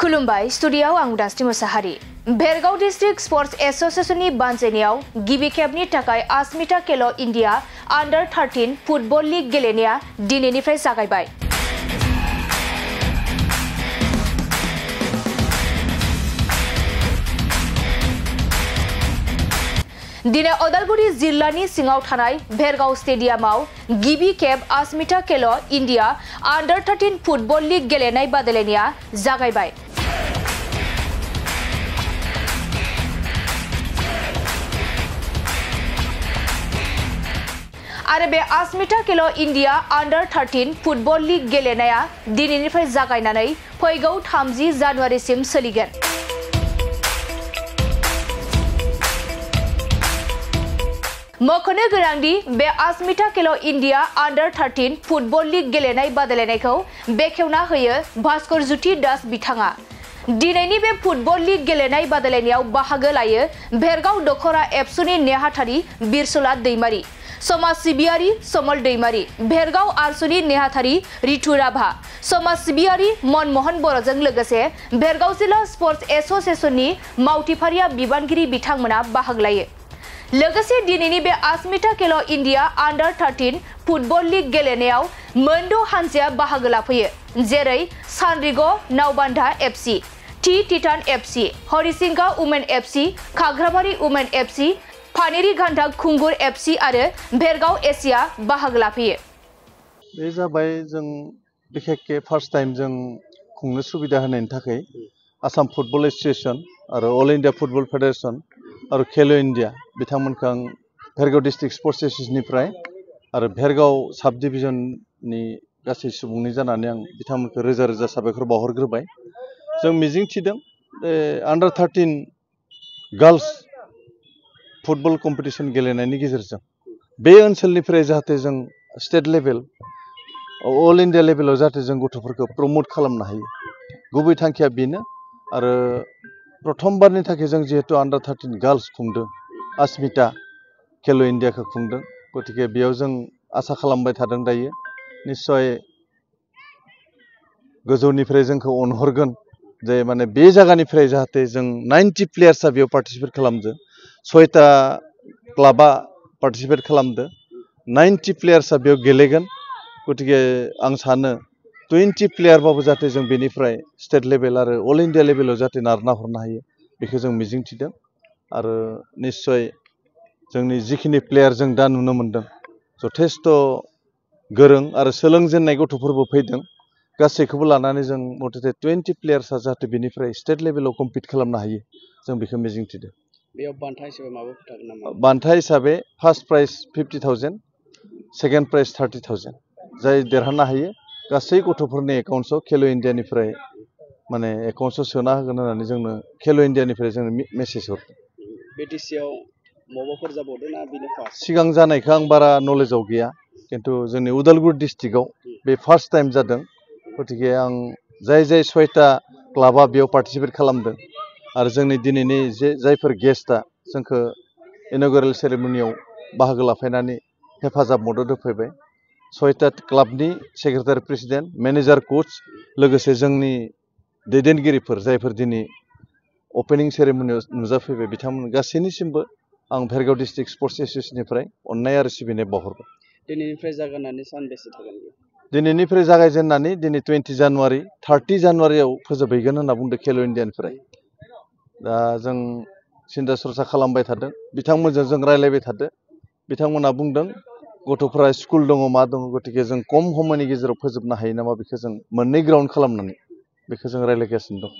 खुलुमबाय स्टुडियाव आं उदांस्रि मोसाहारि। भेरगाव डिस्ट्रिक्ट स्पर्ट्स एसोसिएशननि बानजायनायाव गिबि खेबनि थाखाय अस्मिता खेल इंडिया अंडर 13 फुटबल लीग गेलेनाया दिनैनिफ्राय जागायबाय। दिनै अदालगुरि जिल्लानि सिङाव थानाय भेरगाव स्टेडियामाव गिबि खेब अस्मिता खेल इंडिया अंडर 13 फुटबल लीग गेलेनाय बादायलायनाया जागायबाय। आरो बे अस्मिता खेल इंडिया अंडर 13 फुटबल लीग गेलेनाया दिनैनिफ्राय जागायनानै फैगौ 30 जानुवारिसिम सोलिगोन। मख'नो गोनांदि बे अस्मिता खेल इंडिया अंडर 13 फुटबल लीग गेलेनाय बादायलायनायखौ बेखेवना होयो भास्कर ज्योति दास बिथाङा। दिनैनि बे फुटबल लीग गेलेनाय बादायलायनायाव बाहागो लायो भेरगाव दखरा एबसुनि नेहाथारि बिरसला दैमारि, समाज सिबियारि समल दैमारि, भेरगाव आरसुनि नेहाथारि रितु राभा, समाज सिबियारि मनमोहन बर'जों लोगोसे भेरगाव जिल्ला स्पर्ट्स एसोसिएशननि मावथिफारिया बिबानगिरि बिथांमोना बाहागो लायो। लोगोसे दिनैनि बे अस्मिता खेल इंडिया अंडर 13 फुटबल लीग गेलेनायाव मोनद' हानजाया बाहागो लाफैयो, जेरै सानरिग' Naobandha FC, Titan FC, Harisinga women FC, Khagrabari women FC, फानेरि घान्टा खुंगुर एफसी आरो भेरगाव एसिया बाहागो लाफैयो। बे जाबाय जों बिखेखके फार्स्ट टाइम जों खुंनो सुबिदा होनायनि थाखाय आसाम फुटबल एसोसिएशन आरो अल इंडिया फुटबल फेडारेशन आरो खेलो इंडिया बिथांमोनखौ आं भेरगाव डिस्ट्रिक्ट स्पर्ट्स एसोसिएशननिफ्राय आरो भेरगाव सब डिभिजननि गासै सुबुंनि जानानै आं बिथांमोनखौ रोजा रोजा साबायखर बावहरग्रोबाय। जों मिजिंथिदों अंडर 13 गार्ल्स फुटबल कम्पिटिशन गेलेनायनि गेजेरजों बे ओनसोलनिफ्राय जाहाथे जों स्टेट लेभेल अल इंडिया लेभेलाव जाहाथे जों गथ'फोरखौ प्रमोट खालामनो हायो, गुबै थांखिया बेनो। आरो प्रथमबारनि थाखाय जों जिहेतु अंडर 13 गार्ल्स खुंदों, अस्मिता खेल इंडियाखौ खुंदों, गतिके बेयाव जों आसा खालामबाय थादों दायो निश्चय गोजौनिफ्राय जोंखौ अनहरगोन जे माने बे जायगानिफ्राय जाहाथे जों 90 प्लेयार्सआ बेयाव पार्टिसिपेट खालामदों, 6टा क्लाबा पार्टिसिपेट खालामदों, 90 प्लेयार्सआ बेयाव गेलेगोन। गतिके आं सानो 20 प्लेयारबाबो जाहाथे जों बेनिफ्राय स्टेट लेभेल आरो अल इंडिया लेभेलाव जाहाथे नारना हरनो हायो बेखौ जों मिजिंथिदों। आरो निश्चय जोंनि जिखिनि प्लेयार जों दा नुनो मोनदों जथेस्थ' गोरों आरो सोलोंजेननाय गथ'फोरबो फैदों, गासैखौबो लानानै जों मथथे 20 प्लेयार्सआ जाहाथे बेनिफ्राय स्टेट लेभेलाव कम्पिट खालामनो हायो जों बेखौ मिजिंथिदों। बेयाव बान्था हिसाबै माबाफोर थागोन नामा? बान्था हिसाबै फार्स्ट प्राइज 50,000, सेकेन्ड प्राइज 30,000, जाय देरहानो हायो गासै गथ'फोरनि एकाउन्ट्सआव खेल इंडियानिफ्राय माने एकाउन्ट्सआव सोना होगोन होननानै जोंनो खेल इंडियानिफ्राय जोंनो मेसेज हरदों। बिटिसिआव माबाफोर जाबावदों ना बेनो फार्स्ट? सिगां जानायखौ आं बारा नलेजाव गैया, खिन्थु जोंनि उदालगुरि डिस्ट्रिक्टआव बे फार्स्ट टाइम जादों। गतिके आं जाय 6टा क्लाबा बेयाव पार्टिसिपेट खालामदों आरो जोंनि दिनैनि जायफोर गेस्टआ जोंखौ इन'ग्रेल सेरेमनियाव बाहागो लाफैनानै हेफाजाब मदद होफैबाय, 6टा क्लाबनि सेक्रेटारि प्रेसिडेन्ट, मेनेजार, कोच, लोगोसे जोंनि दैदेनगिरिफोर जायफोर दिनै अपेनिं सेरेमनियाव नुजाफैबाय, बिथांमोन गासैनिसिमबो आं भेरगाव डिस्ट्रिक्ट स्पर्ट्स एसोसिएशननिफ्राय अननाय आरो सिबिनाय बावहरबाय। दिनैनिफ्राय जागायनानै सानबेसे थागोन? दिनैनिफ्राय जागायजेननानै दिनै 20 जानुवारि 30 जानुवारियाव फोजोबहैगोन होनना बुंदों खेल इंडियानिफ्राय। दा जों सिन्था सरसा खालामबाय थादों, बिथांमोनजों जों रायलायबाय थादों। बिथांमोना बुंदों गथ'फोरा स्कुल दङ मा दङ, गतिके जों खम समनि गेजेराव फोजोबनो हायो नामा बेखौ जों मोननै ग्राउन्ड खालामनानै बेखौ जों रायलायगासिनो दं।